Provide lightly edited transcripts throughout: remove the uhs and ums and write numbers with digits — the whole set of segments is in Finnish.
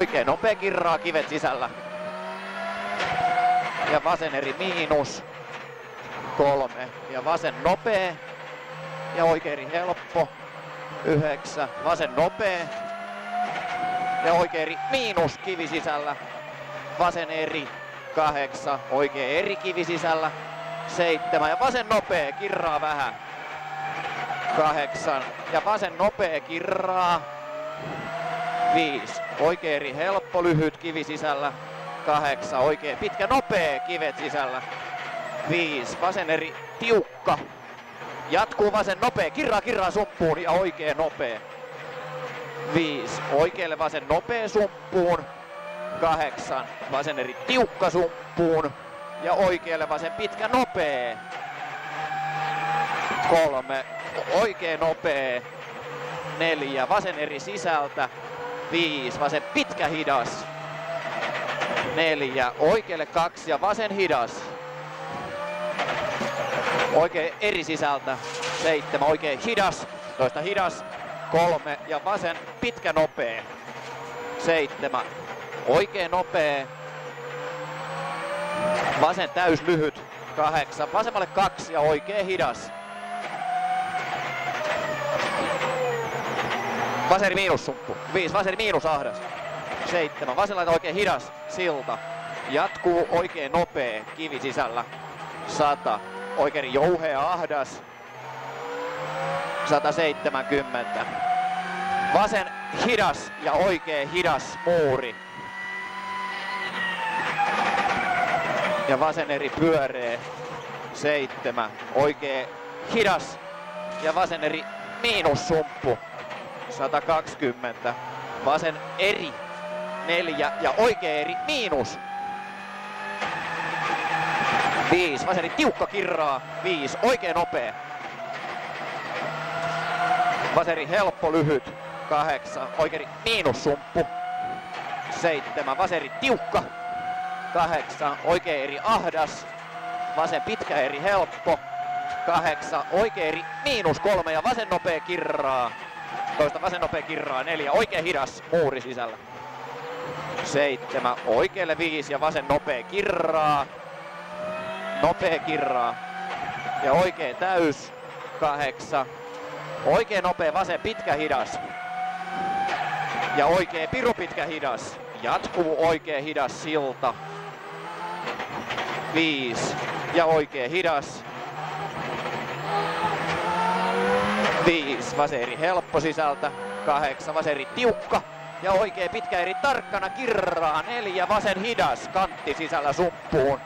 Oikein nopea kirraa, kivet sisällä. Ja vasen eri miinus. 3. Ja vasen nopea. Ja oikein eri helppo. 9. Vasen nopea. Ja oikein eri miinus, kivi sisällä. Vasen eri. 8. Oikein eri, kivi sisällä. 7. Ja vasen nopea, kirraa vähän. 8. Ja vasen nopea, kirraa. 5. Oikein eri helppo, lyhyt, kivi sisällä. 8. Oikein pitkä, nopea, kivet sisällä. 5. Vasen eri tiukka. Jatkuu vasen nopea, kirraa sumppuun ja oikein nopea. 5. Oikealle vasen nopea sumppuun. 8. Vasen eri tiukka sumppuun. Ja oikealle vasen pitkä nopea. 3. Oikein nopea. 4. Vasen eri sisältä. 5. Vasen pitkä hidas. 4. Oikealle 2 ja vasen hidas. Oikein eri sisältä. 7. Oikein hidas. Toista hidas. 3. Ja vasen pitkä nopea. 7. Oikein nopea. Vasen täys lyhyt. 8. Vasemmalle 2 ja oikein hidas. Vaseri miinus sumppu. 5. Vaseri miinus ahdas. 7. Vasenlaita oikein hidas. Silta. Jatkuu oikein nopea. Kivi sisällä. 100. Oikein jouhea ahdas. 170. Vasen hidas ja oikein hidas muuri. Ja vasen eri pyöreä. 7. Oikein hidas ja vasen eri miinus sumppu. 120. Vasen eri. 4 ja oikein eri miinus. 5. Vasen eri tiukka kirraa. 5. Oikein nopea. Vasen eri helppo lyhyt. 8. Oikein eri miinus sumppu. 7. Vasen eri tiukka. 8. Oikein eri ahdas. Vasen pitkä eri helppo. 8. Oikein eri miinus 3 ja vasen nopea kirraa. Toista vasen nopea kirraa. 4. Oikein hidas muuri sisällä. 7. Oikealle 5 ja vasen nopea kirraa. Nopea kirraa. Ja oikein täys. 8. Oikein nopea vasen pitkä hidas. Ja oikein piru pitkä hidas. Jatkuu oikein hidas silta. 5. Ja oikein hidas. 5. Vasen eri helppo sisältä. 8. Vasen eri tiukka. Ja oikein pitkä eri tarkkana kirraa. 4. Vasen hidas. Kantti sisällä sumppuun.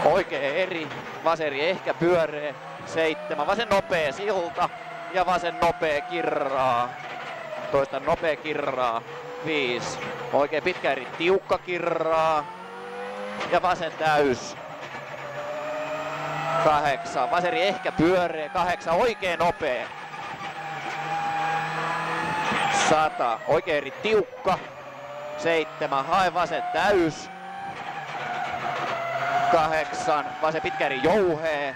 Oikein eri. Vasen eri ehkä pyöreä. 7. Vasen nopea silta. Ja vasen nopea kirraa. Toista nopea kirraa. 5. Oikein pitkä eri tiukka kirraa. Ja vasen täys. 8. Vasen eri ehkä pyöreä. 8. Oikein nopea. 100. Oikein eri tiukka. 7. Hae vasen täys. 8. Vasen pitkä eri jouhee.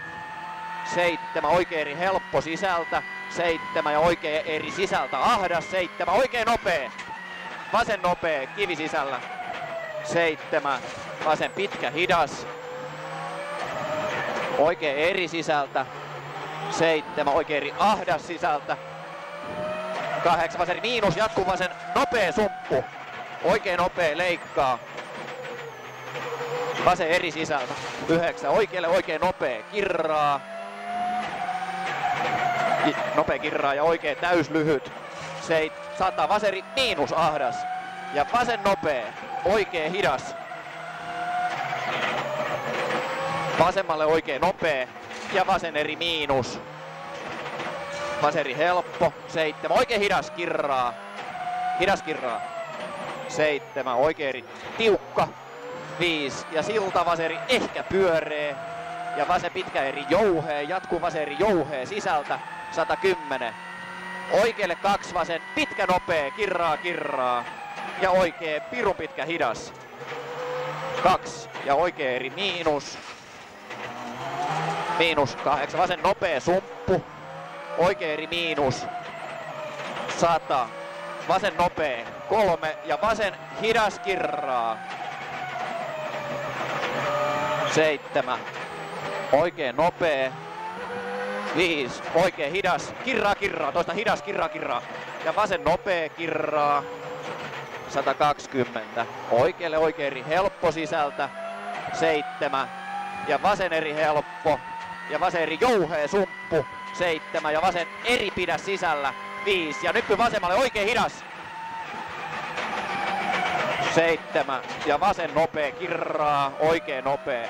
7. Oikein eri helppo sisältä. 7. Ja oikein eri sisältä ahdas. 7. Oikein nopea. Vasen nopea. Kivi sisällä. 7. Vasen pitkä hidas. Oikein eri sisältä. 7. Oikein eri ahdas sisältä. 8. Vasen miinus. Jatkuu vasen nopea sumppu. Oikein nopea leikkaa. Vasen eri sisältä. 9. Oikealle oikein nopea kirraa. Nopea kirraa ja oikein täys lyhyt. 100. Vasen miinus ahdas. Ja vasen nopea. Oikein hidas. Vasemmalle oikein nopea. Ja vasen eri miinus. Vasen eri helppo. 7. Oikein hidas kirraa. Hidas kirraa. 7. Oikein eri tiukka. 5. Ja silta vasen eri ehkä pyöreä. Ja vasen pitkä eri jouhee. Jatkuu vasen eri jouhee sisältä. 110. Oikealle 2 vasen pitkä nopea. Kirraa. Ja oikein pirun pitkä hidas. 2. Ja oikein eri miinus. Miinus 8. Vasen nopea sumppu. Oikein eri miinus. 100. vasen nopee, 3 ja vasen hidas kirraa. 7, oikein nopee. 5, oikein hidas, kirraa, toista hidas, kirraa. Ja vasen nopee, kirraa. 120, oikealle oikein eri helppo sisältä. 7, ja vasen eri helppo. Ja vasen eri jouhee, sumppu. 7, ja vasen eri pidä sisällä. 5, ja nyppy vasemmalle, oikein hidas. 7, ja vasen nopee, kirraa, oikein nopee.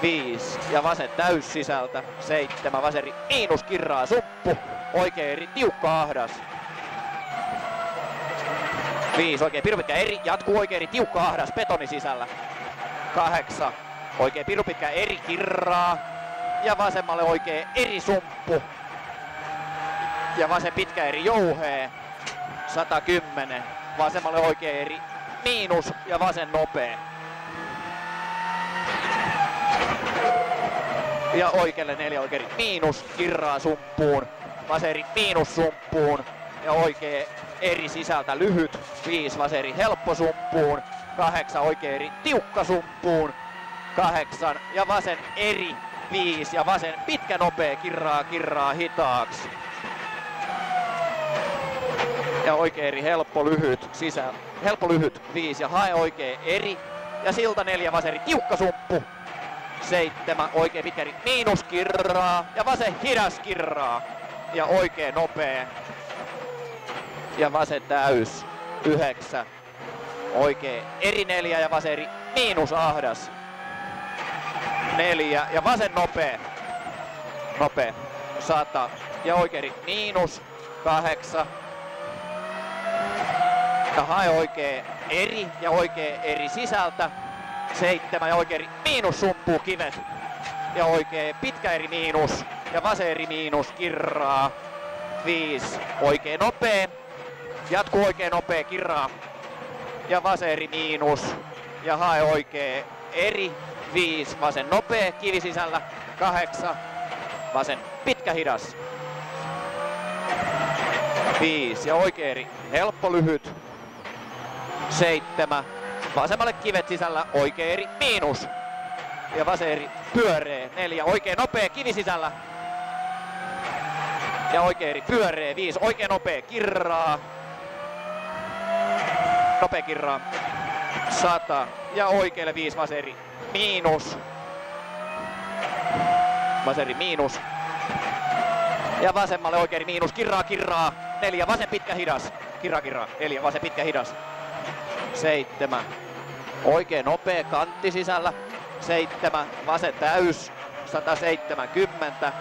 5, ja vasen täys sisältä. 7, vasen eri miinus, kirraa, sumppu. Oikein eri, tiukka ahdas. 5, oikein pirupitkä eri, jatkuu oikein eri, tiukka ahdas, betoni sisällä. 8, oikein pirupitkä eri, kirraa. Ja vasemmalle oikein eri, sumppu. Ja vasen pitkä eri, jouhee. 110, vasemmalle oikein eri, miinus ja vasen nopee. Ja oikealle 4 oikein miinus, kirraa sumppuun. Vasen eri miinus sumppuun. Ja oikein eri sisältä lyhyt. 5, vasen eri helppo sumppuun. 8, oikein eri tiukka sumppuun. 8, ja vasen eri 5, ja vasen pitkä nopea, kirraa hitaaksi. Ja oikein eri helppo lyhyt sisään. Helppo lyhyt 5, ja hae oikein eri. Ja silta 4, vasen eri tiukka sumppu. 7, oikein pitkä eri miinus, kirraa. Ja vasen hidas, kirraa. Ja oikein nopea. Ja vasen täys. 9. Oikein eri 4 ja vasen eri miinus ahdas. 4 ja vasen nopea. 100 ja oikein eri miinus. 8. Ja hae oikein eri ja oikein eri sisältä. 7 ja oikein eri miinus, sumpuu kivet. Ja oikein pitkä eri miinus ja vasen eri miinus, kirraa. 5, oikein nopea. Jatkuu oikein nopea, kirraa. Ja vasen eri miinus. Ja hae oikein eri. 5, vasen nopea, kivi sisällä. 8, vasen pitkä hidas. 5 ja oikein eri helppo lyhyt. 7, vasemmalle kivet sisällä, oikein eri miinus. Ja vasen eri pyöree. 4, oikein nopea, kivi sisällä. Ja oikein eri pyöree. 5, oikein nopea, kirraa. Nopea kirraa. 100 ja oikealle 5, vasen eri miinus. Vasen eri miinus. Ja vasemmalle oikein eri miinus, kirraa. 4, vasen pitkä hidas. Kirraa. 4, vasen pitkä hidas. 7, oikein nopea, kantti sisällä. 7, vasen täys. 170.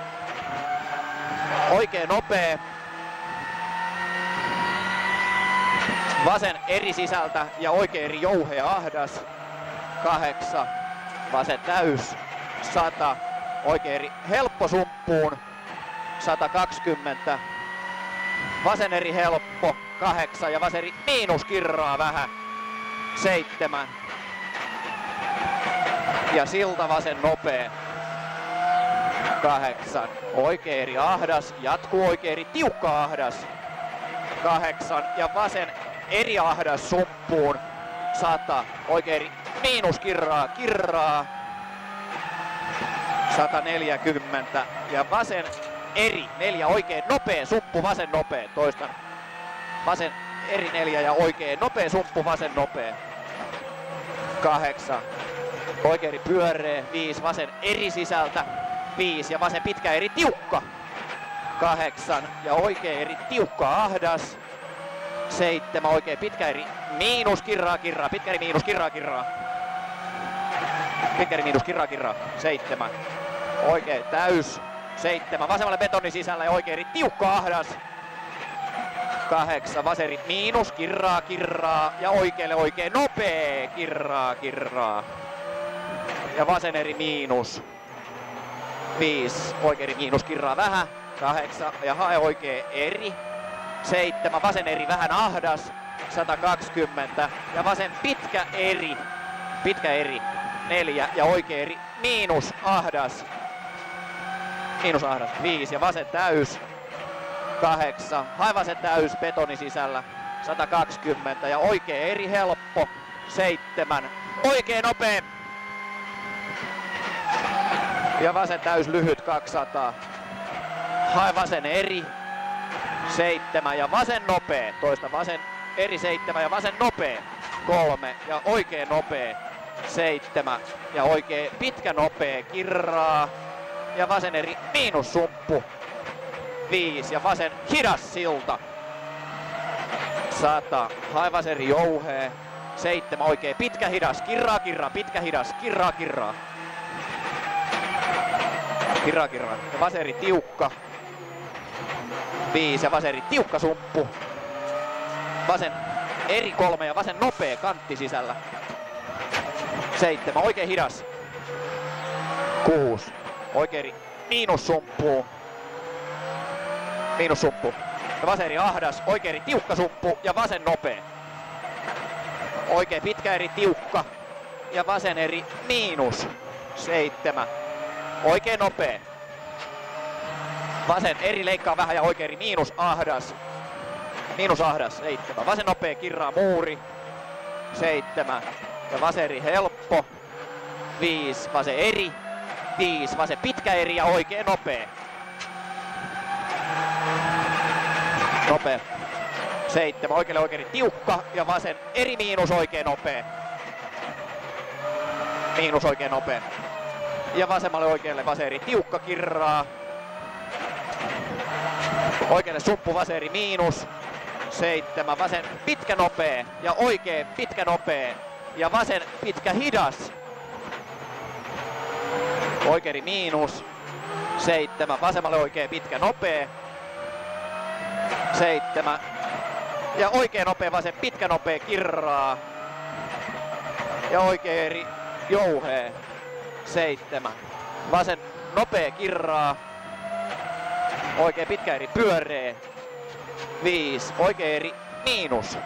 Oikein nopea. Vasen eri sisältä ja oikein eri jouhea ahdas. 8, vasen täys. 100, oikein eri helppo sumppuun. 120. Vasen eri helppo. 8 ja vasen eri miinus, kirraa vähän. 7. Ja silta vasen nopea. 8. Oikein eri ahdas. Jatkuu oikein eri tiukka ahdas. 8. Ja vasen eri ahdas sumppuun. 100. Oikein eri miinus, kirraa. 140. Ja vasen eri 4, oikein nopea sumppu, vasen nopea. Toistan. Vasen eri 4 ja oikein nopea sumppu, vasen nopea. 8. Oikein eri pyöree. 5, vasen eri sisältä. 5 ja vasen pitkä eri tiukka. 8 ja oikein eri tiukka ahdas. 7, oikein pitkä eri miinus, kirraa. Pitkä eri miinus, kirraa. Pitkä eri miinus, kirraa. 7. Oikein täys. 7, vasemmalle betoni sisällä ja oikein eri tiukka ahdas. 8, vasen eri miinus, kirraa. Ja oikealle oikein nopee, kirraa. Ja vasen eri miinus. 5, oikein eri miinus, kirraa vähän. 8 ja hae oikein eri. 7, vasen eri vähän ahdas. 120 ja vasen pitkä eri. 4 ja oikein eri miinus ahdas. 5 ja vasen täys. 8, haivasen täys betoni sisällä, 120 ja oikea eri helppo, 7, oikea nopea ja vasen täys lyhyt 200, haivasen eri, 7 ja vasen nopea, toista vasen eri 7 ja vasen nopea, 3 ja oikea nopea, 7 ja oikea pitkä nopea, kirraa ja vasen eri miinus sumppu, 5 ja vasen hidas silta, 100, haivasen eri jouhee, 7 oikea pitkä hidas, kirraa kirraa, pitkä hidas, kirraa kirraa, kirraa kirraa ja vasen eri tiukka, 5 ja vasen eri tiukka sumppu, vasen eri 3 ja vasen nopea kantti sisällä, 7 oikein hidas, 6 oikein eri miinus sumppu ja vasen eri ahdas, oikein eri tiukka sumppu ja vasen nopea, oikein pitkä eri tiukka ja vasen eri miinus, 7 oikein nopea, vasen eri leikkaa vähän ja oikein eri miinus ahdas, 7, vasen nopea kirraa muuri, 7 ja vasen eri helppo, 5 vasen eri, 5 vasen pitkä eri ja oikein nopea, 7 oikealle oikein tiukka ja vasen eri miinus oikein nopea, ja vasemmalle oikealle vasen eri tiukka kirraa, oikealle sumppu vasen eri miinus, 7 vasen pitkä nopea ja oikein pitkä nopea ja vasen pitkä hidas, oikein eri miinus, 7 vasemmalle oikein pitkä nopea, 7 ja oikein nopea vasen pitkä nopea kirraa ja oikein eri jouhee, 7 vasen nopea kirraa, oikein pitkä eri pyöree, 5 oikein eri miinus,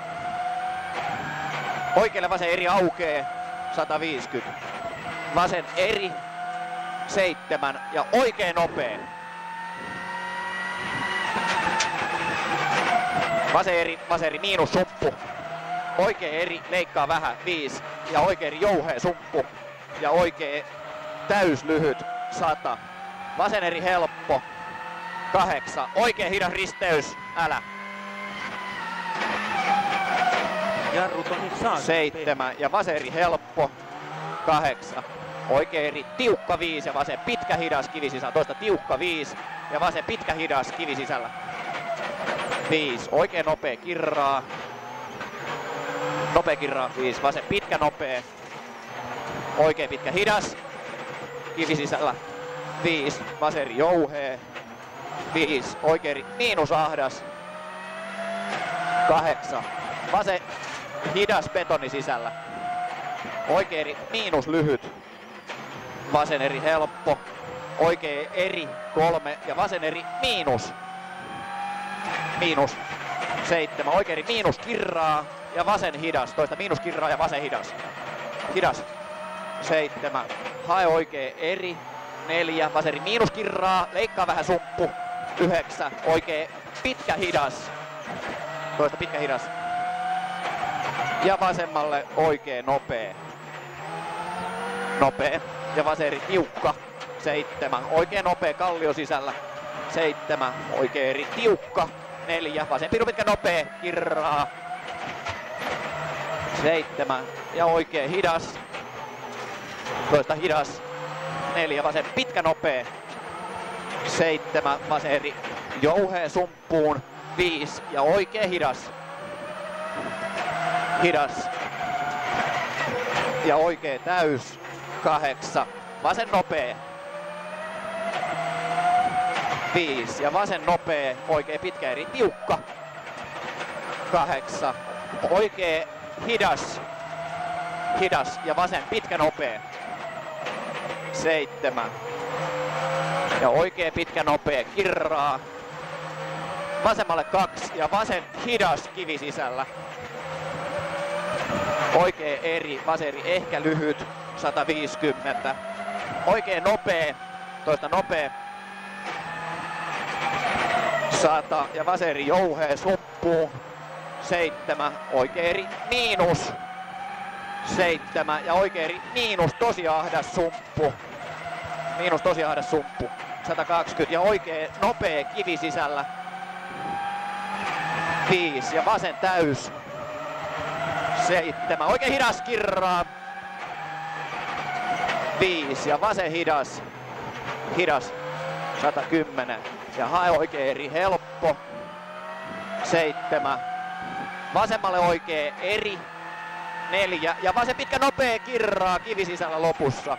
oikealle vasen eri aukee, 150, vasen eri, 7 ja oikein nopea, vasen eri miinus sumppu, oikein eri leikkaa vähän, 5 ja oikein eri jouhee sumppu ja oikein täys lyhyt, 100, vasen eri helppo, 8, oikein hidas risteys, älä, Jarrut on nyt saatu. 7 ja vasen eri helppo, 8, oikein eri tiukka 5 ja vasen pitkä hidas kivi sisällä, toista tiukka 5 ja vasen pitkä hidas kivi sisällä, 5, oikein nopea kirraa, 5, vasen pitkä nopea, oikein pitkä hidas, kivi sisällä, 5, vasen eri jouhee, 5, oikein eri miinus ahdas, 8, vasen hidas betoni sisällä, oikein eri miinus lyhyt, vasen eri helppo, oikein eri 3 ja vasen eri miinus, 7, oikein eri miinus kirraa ja vasen hidas, toista miinus kirraa ja vasen hidas, 7, hae oikein eri, 4, vasen eri miinus kirraa, leikkaa vähän sumppu, 9, oikein pitkä hidas, toista pitkä hidas ja vasemmalle oikein nopea ja vasen eri tiukka, 7, oikein nopea kallio sisällä, 7, oikein eri tiukka, 4, vasen piru pitkä nopea, kirraa, 7 ja oikein hidas, toista hidas, 4, vasen pitkä nopea, 7, vasen eri jouhee sumppuun, 5 ja oikein hidas ja oikein täys, 8, vasen nopea, 5 ja vasen nopea, oikein pitkä eri tiukka, 8, oikein hidas ja vasen pitkä nopea, 7 ja oikein pitkä nopea kirraa, vasemmalle 2 ja vasen hidas kivi sisällä, oikein eri, vasen eri ehkä lyhyt, 150, oikein nopea, toista nopea, 100 ja vasen eri jouhee sumppuun. 7, oikea eri miinus. 7 ja oikea eri miinus, tosi ahdas sumppu. Miinus tosi ahdas sumppu. 120 ja oikea nopea kivi sisällä. 5 ja vasen täys. 7, oikein hidas kirraa. 5 ja vasen hidas. Hidas. 110 ja hae oikein eri helppo. 7. Vasemmalle oikein eri. 4 ja vasen pitkä nopea kirraa kivi sisällä lopussa.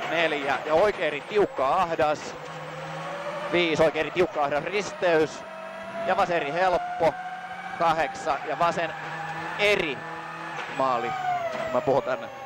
4 ja oikein eri tiukka ahdas. 5 oikein eri tiukka ahdas risteys. Ja vasen eri helppo. 8 ja vasen eri maali. Mä puhun tänne.